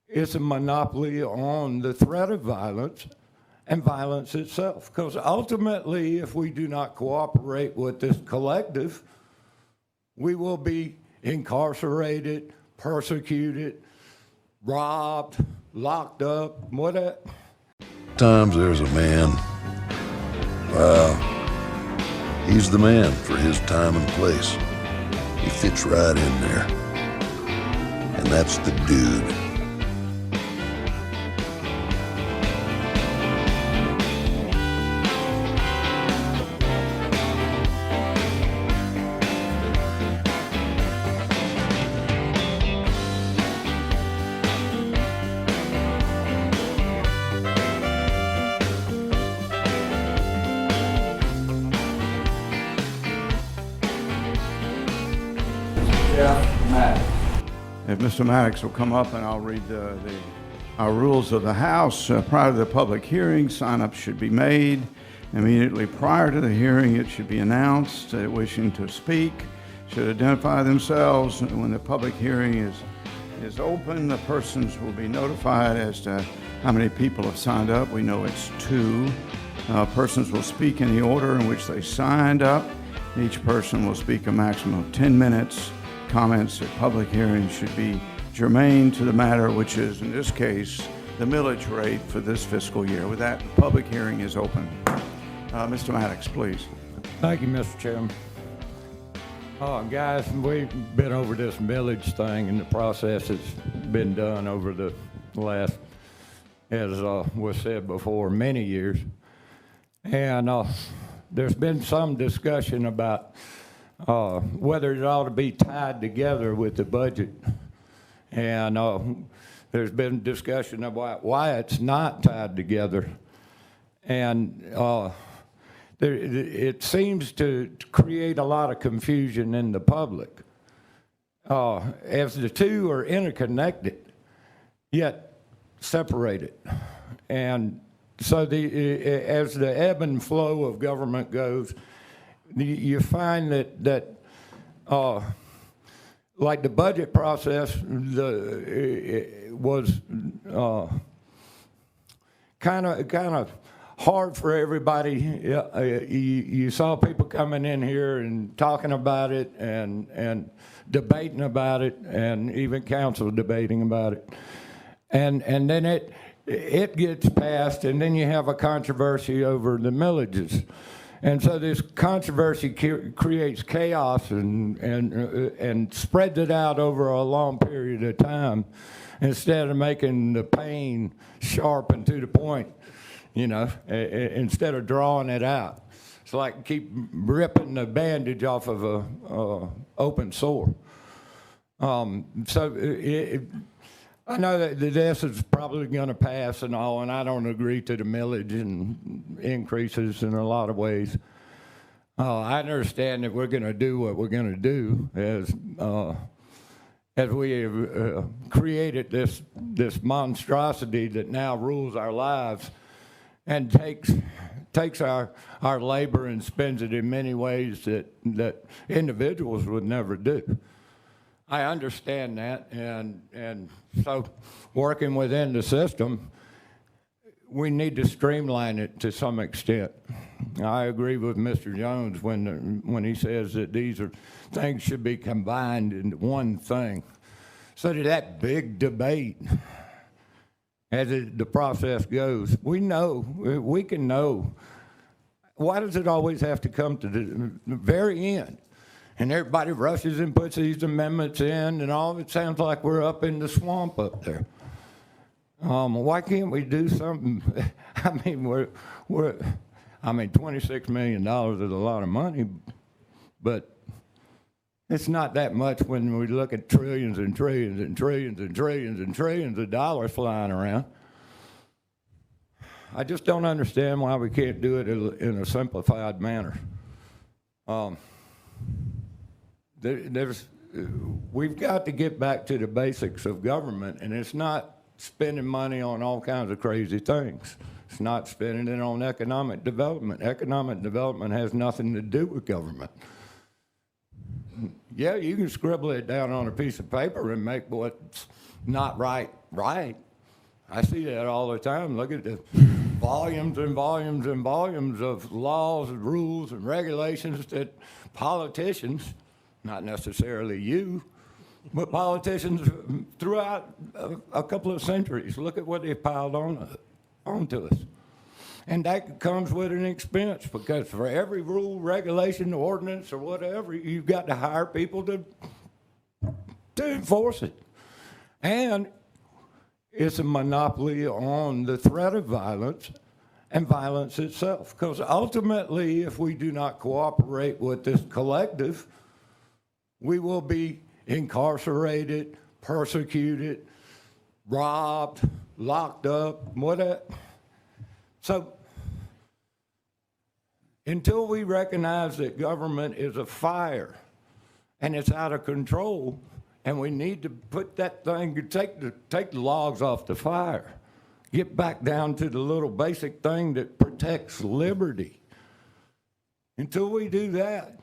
it's a monopoly on the threat of violence and violence itself. Because ultimately, if we do not cooperate with this collective, we will be incarcerated, persecuted, robbed, locked up, whatever. Times there's a man, he's the man for his time and place. He fits right in there. And that's the dude. If Mr. Maddox will come up and I'll read our rules of the House. Prior to the public hearing, sign-ups should be made. Immediately prior to the hearing, it should be announced that wishing to speak should identify themselves. When the public hearing is open, the persons will be notified as to how many people have signed up. We know it's 2. Persons will speak in the order in which they signed up. Each person will speak a maximum of 10 minutes. Comments at public hearings should be germane to the matter, which is, in this case, the millage rate for this fiscal year. With that, the public hearing is open. Mr. Maddox, please. Thank you, Mr. Chairman. Guys, we've been over this millage thing, and the process has been done over the last, as was said before, many years. And there's been some discussion about whether it ought to be tied together with the budget. And there's been discussion about why it's not tied together. And it seems to create a lot of confusion in the public, as the two are interconnected, yet separated. And so as the ebb and flow of government goes, you find that like the budget process was kind of hard for everybody. You saw people coming in here and talking about it and debating about it, and even council debating about it. And then it gets passed, and then you have a controversy over the millages. And so this controversy creates chaos and spreads it out over a long period of time instead of making the pain sharp and to the point, instead of drawing it out. It's like keep ripping the bandage off of a open sore. I know that this is probably going to pass and all, and I don't agree to the millage and increases in a lot of ways. I understand that we're going to do what we're going to do as we have created this monstrosity that now rules our lives and takes our labor and spends it in many ways that individuals would never do. I understand that, and so working within the system, we need to streamline it to some extent. I agree with Mr. Jones when he says that these things should be combined into one thing, so that big debate as the process goes, we can know. Why does it always have to come to the very end? And everybody rushes and puts these amendments in, and all of it sounds like we're up in the swamp up there. Why can't we do something? I mean, $26 million is a lot of money, but it's not that much when we look at trillions and trillions and trillions and trillions and trillions of dollars flying around. I just don't understand why we can't do it in a simplified manner. We've got to get back to the basics of government, and it's not spending money on all kinds of crazy things. It's not spending it on economic development. Economic development has nothing to do with government. yeah, you can scribble it down on a piece of paper and make what's not right, right. I see that all the time. Look at the volumes and volumes and volumes of laws and rules and regulations that politicians, not necessarily you, but politicians throughout a couple of centuries, look at what they piled onto us. And that comes with an expense, because for every rule, regulation, ordinance, or whatever, you've got to hire people to enforce it. And it's a monopoly on the threat of violence and violence itself. Because ultimately, if we do not cooperate with this collective, we will be incarcerated, persecuted, robbed, locked up, whatever. So, until we recognize that government is a fire and it's out of control, and we need to put that thing, take the logs off the fire, get back down to the little basic thing that protects liberty. Until we do that,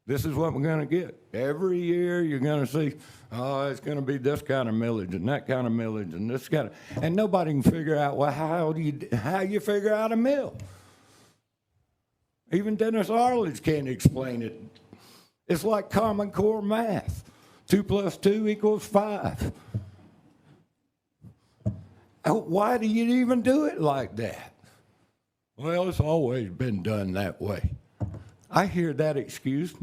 this is what we're going to get. Every year you're going to see, oh, it's going to be this kind of millage and that kind of millage and this kind of, and nobody can figure out, well, how you figure out a mill. Even Dennis Arledge can't explain it. It's like Common Core math. 2 + 2 = 5. Why do you even do it like that? Well, it's always been done that way. I hear that excuse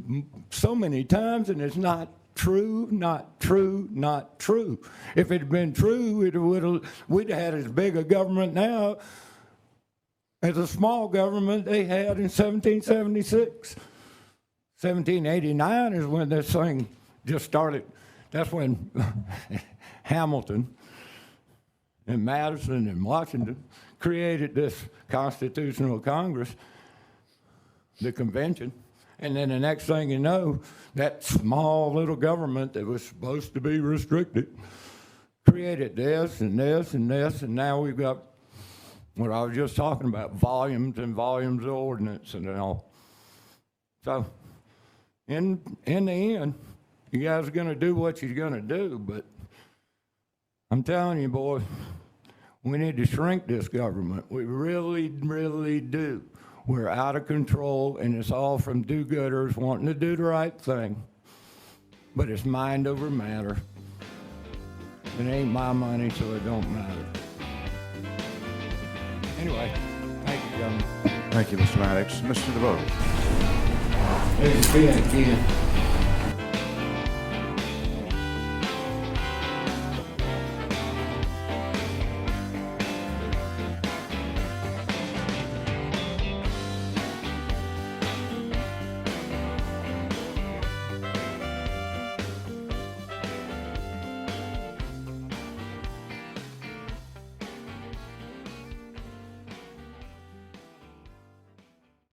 so many times, and it's not true, not true, not true. If it had been true, we'd have had as big a government now as a small government they had in 1776. 1789 is when this thing just started. That's when Hamilton and Madison and Washington created this Constitutional Congress, the convention, and then the next thing you know, that small little government that was supposed to be restricted created this and this and this, and now we've got what I was just talking about, volumes and volumes of ordinance and all. So in the end, you guys are going to do what you're going to do, but I'm telling you, boys, we need to shrink this government. We really, really do. We're out of control, and it's all from do-gooders wanting to do the right thing. But it's mind over matter. It ain't my money, so it don't matter. Anyway, thank you, gentlemen. Thank you, Mr. Maddox. Mr. DeVoe. Thanks again, Ken.